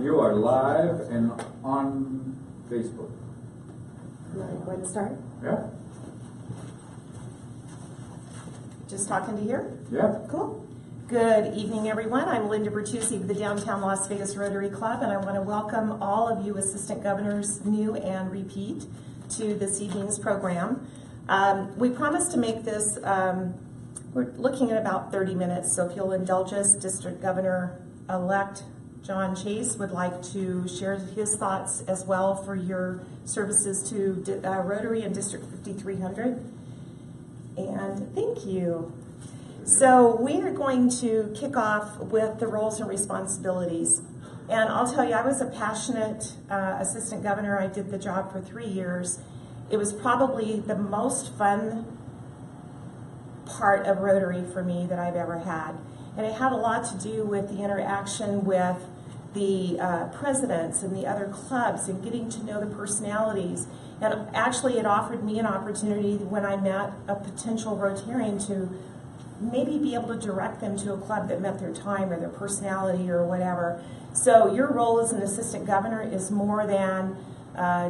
You are live and on Facebook. You want to go ahead and start? Yeah? Just talking to here? Yeah. Cool. Good evening, everyone. I'm Linda Bertuzzi of the Downtown Las Vegas Rotary Club, and I want to welcome all of you assistant governors, new and repeat, to this evening's program. We promised to make this, we're looking at about 30 minutes, so if you'll indulge us, District Governor-elect John Chase would like to share his thoughts as well for your services to Rotary and District 5300. And thank you. So we are going to kick off with the roles and responsibilities. And I'll tell you, I was a passionate assistant governor. I did the job for 3 years. It was probably the most fun part of Rotary for me that I've ever had. And it had a lot to do with the interaction with the presidents and the other clubs and getting to know the personalities. And actually it offered me an opportunity when I met a potential Rotarian to maybe be able to direct them to a club that met their time or their personality or whatever. So your role as an assistant governor is more than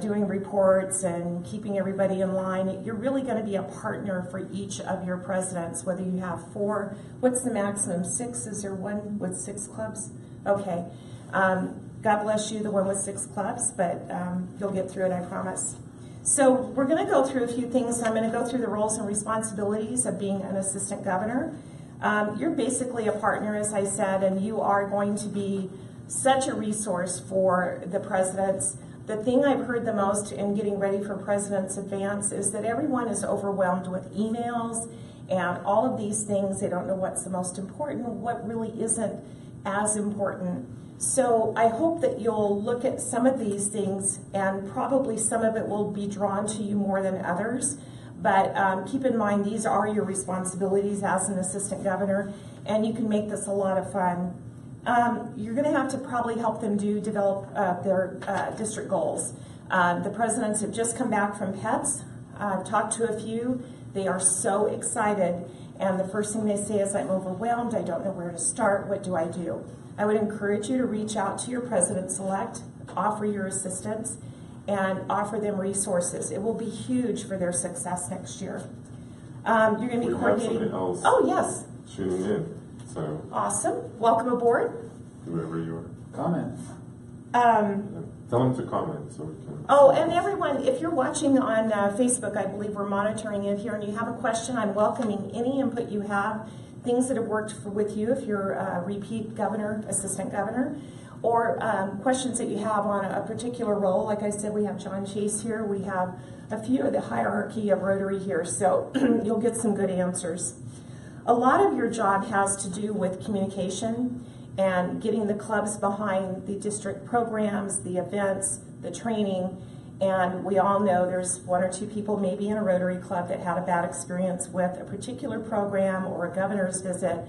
doing reports and keeping everybody in line. You're really going to be a partner for each of your presidents, whether you have 4, what's the maximum, 6? Is there one with 6 clubs? Okay. God bless you, the one with 6 clubs, but you'll get through it, I promise. So we're going to go through a few things. I'm going to go through the roles and responsibilities of being an assistant governor. You're basically a partner, as I said, and you are going to be such a resource for the presidents. The thing I've heard the most in getting ready for President's Advance is that everyone is overwhelmed with emails and all of these things. They don't know what's the most important, what really isn't as important. So I hope that you'll look at some of these things, and probably some of it will be drawn to you more than others. But keep in mind, these are your responsibilities as an assistant governor, and you can make this a lot of fun. You're going to have to probably help them develop their district goals. The presidents have just come back from PETS. I've talked to a few. They are so excited, and the first thing they say is, I'm overwhelmed, I don't know where to start, what do I do? I would encourage you to reach out to your president-elect, offer your assistance, and offer them resources. It will be huge for their success next year. You're going to be coordinating. Else oh, yes. tuning in. So awesome. Welcome aboard. Whoever you are. Comment. Tell them to comment so we can. Oh, and everyone, if you're watching on Facebook, I believe we're monitoring it here, and you have a question, I'm welcoming any input you have, things that have worked with you if you're a repeat governor, assistant governor, or questions that you have on a particular role. Like I said, we have John Chase here. We have a few of the hierarchy of Rotary here, so you'll get some good answers. A lot of your job has to do with communication and getting the clubs behind the district programs, the events, the training. And we all know there's 1 or 2 people maybe in a Rotary club that had a bad experience with a particular program or a governor's visit.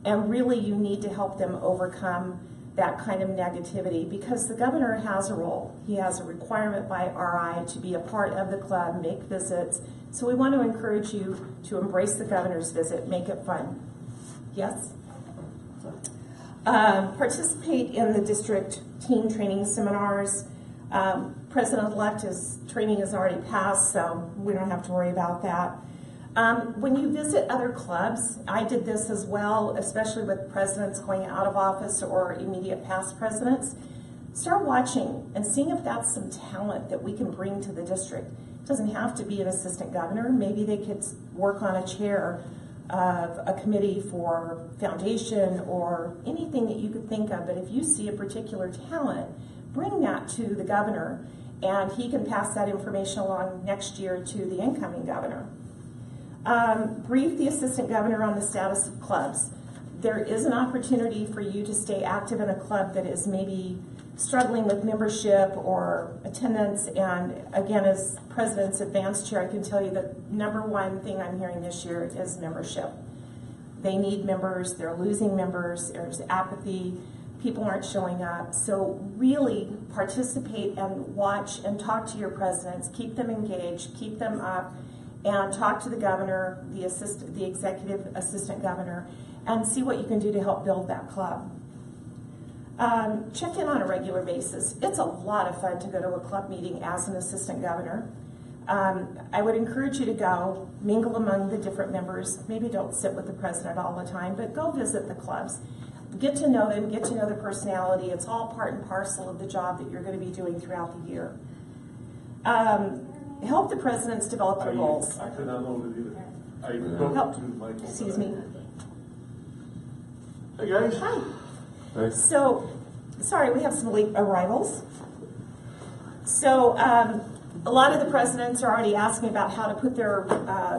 And really you need to help them overcome that kind of negativity, because the governor has a role. He has a requirement by RI to be a part of the club, make visits. So we want to encourage you to embrace the governor's visit, make it fun. Yes? Participate in the district team training seminars. President-elect's training is already passed, so we don't have to worry about that. When you visit other clubs, I did this as well, especially with presidents going out of office or immediate past presidents, start watching and seeing if that's some talent that we can bring to the district. It doesn't have to be an assistant governor. Maybe they could work on a chair of a committee for foundation or anything that you could think of. But if you see a particular talent, bring that to the governor, and he can pass that information along next year to the incoming governor. Brief the assistant governor on the status of clubs. There is an opportunity for you to stay active in a club that is maybe struggling with membership or attendance, and again, as President's Advance Chair, I can tell you that #1 thing I'm hearing this year is membership. They need members, they're losing members, there's apathy, people aren't showing up. So really participate and watch and talk to your presidents, keep them engaged, keep them up, and talk to the governor, the executive assistant governor, and see what you can do to help build that club. Check in on a regular basis. It's a lot of fun to go to a club meeting as an assistant governor. I would encourage you to go, mingle among the different members. Maybe don't sit with the president all the time, but go visit the clubs. Get to know them, get to know their personality. It's all part and parcel of the job that you're going to be doing throughout the year. Help the presidents develop their goals. I could not hold it either. I spoke Help. to Michael. Excuse me. Hey guys. Hi. Hey. So, sorry, we have some late arrivals. So, a lot of the presidents are already asking about how to put their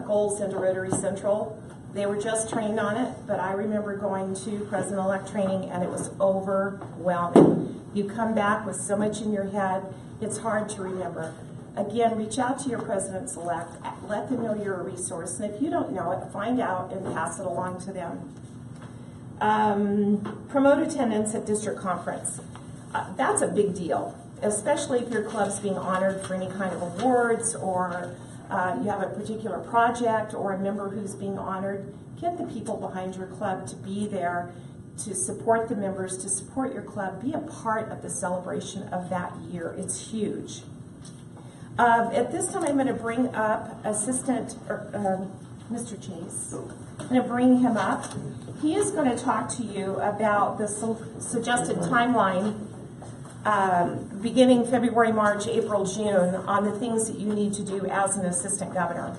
goals into Rotary Central. They were just trained on it, but I remember going to president-elect training and it was overwhelming. You come back with so much in your head, it's hard to remember. Again, reach out to your presidents-elect, let them know you're a resource, and if you don't know it, find out and pass it along to them. Promote attendance at district conference. That's a big deal, especially if your club's being honored for any kind of awards, or you have a particular project or a member who's being honored. Get the people behind your club to be there, to support the members, to support your club. Be a part of the celebration of that year. It's huge. At this time, I'm going to bring up Assistant Mr. Chase. I'm going to bring him up. He is going to talk to you about the suggested timeline beginning February, March, April, June on the things that you need to do as an assistant governor.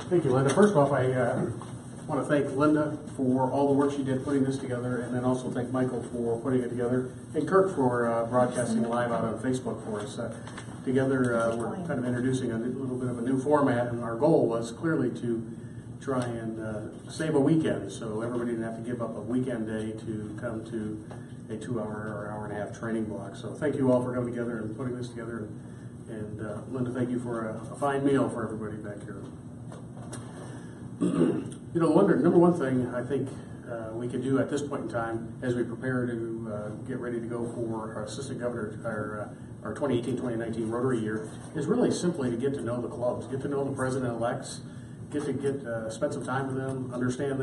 Thank you, Linda. First off, I want to thank Linda for all the work she did putting this together, and then also thank Michael for putting it together, and Kirk for broadcasting live out on Facebook for us. Together, we're kind of introducing a little bit of a new format, and our goal was clearly to try and save a weekend, so everybody didn't have to give up a weekend day to come to a 2-hour or hour-and-a-half training block. So thank you all for coming together and putting this together, and Linda, thank you for a fine meal for everybody back here. You know, number one thing I think we could do at this point in time as we prepare to get ready to go for our assistant governor, our 2018-2019 Rotary year, is really simply to get to know the clubs, get to know the president-elects, spend some time with them, understand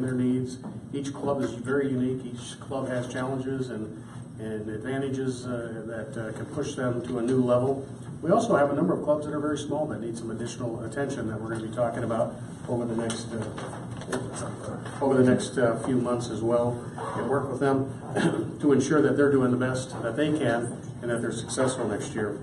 their needs. Each club is very unique. Each club has challenges and advantages that can push them to a new level. We also have a number of clubs that are very small that need some additional attention that we're going to be talking about over the next few months as well, and work with them to ensure that they're doing the best that they can and that they're successful next year.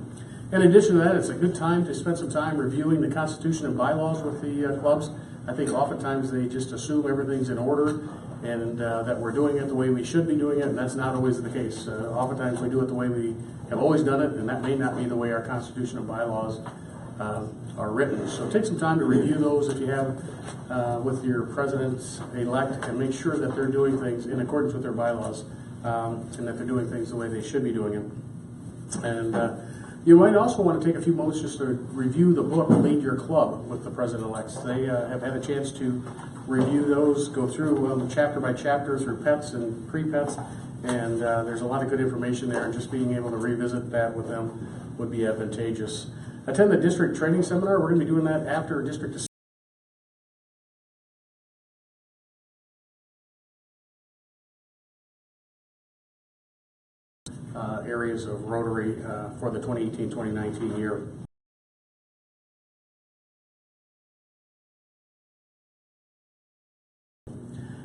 In addition to that, it's a good time to spend some time reviewing the Constitution and bylaws with the clubs. I think oftentimes they just assume everything's in order and that we're doing it the way we should be doing it, and that's not always the case. Oftentimes we do it the way we have always done it, and that may not be the way our Constitution and bylaws are written. So take some time to review those if you have with your presidents-elect, and make sure that they're doing things in accordance with their bylaws and that they're doing things the way they should be doing it. And you might also want to take a few moments just to review the book, Lead Your Club, with the president-elects. They have had a chance to review those, go through chapter by chapter through pets and pre-pets, and there's a lot of good information there, and just being able to revisit that with them would be advantageous. Attend the district training seminar. We're going to be doing that after district areas of Rotary for the 2018-2019 year.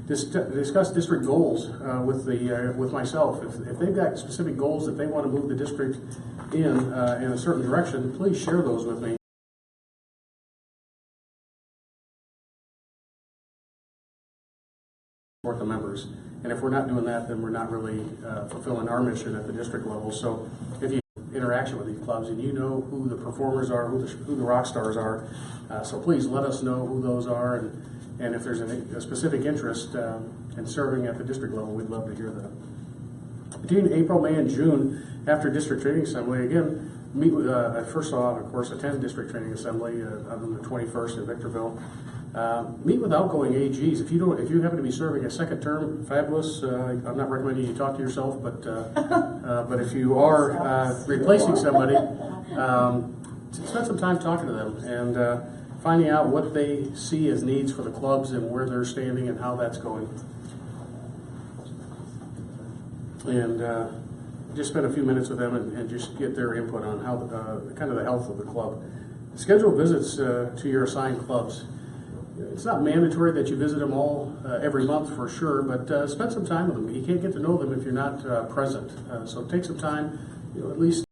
Discuss district goals with myself. If they've got specific goals that they want to move the district in a certain direction, please share those with me. Support the members. And if we're not doing that, then we're not really fulfilling our mission at the district level. So if you interaction with these clubs and you know who the performers are, who the rock stars are, so please let us know who those are, and if there's a specific interest in serving at the district level, we'd love to hear that. Between April, May, and June, after district training assembly, again, meet with, first off, of course, attend district training assembly on the 21st in Victorville. Meet with outgoing AGs. If you happen to be serving a second term, fabulous. I'm not recommending you talk to yourself, but if you are replacing somebody, spend some time talking to them and finding out what they see as needs for the clubs and where they're standing and how that's going. and just spend a few minutes with them and just get their input on how kind of the health of the club. Schedule visits to your assigned clubs. It's not mandatory that you visit them all every month for sure, but spend some time with them. You can't get to know them if you're not present. So take some time, at least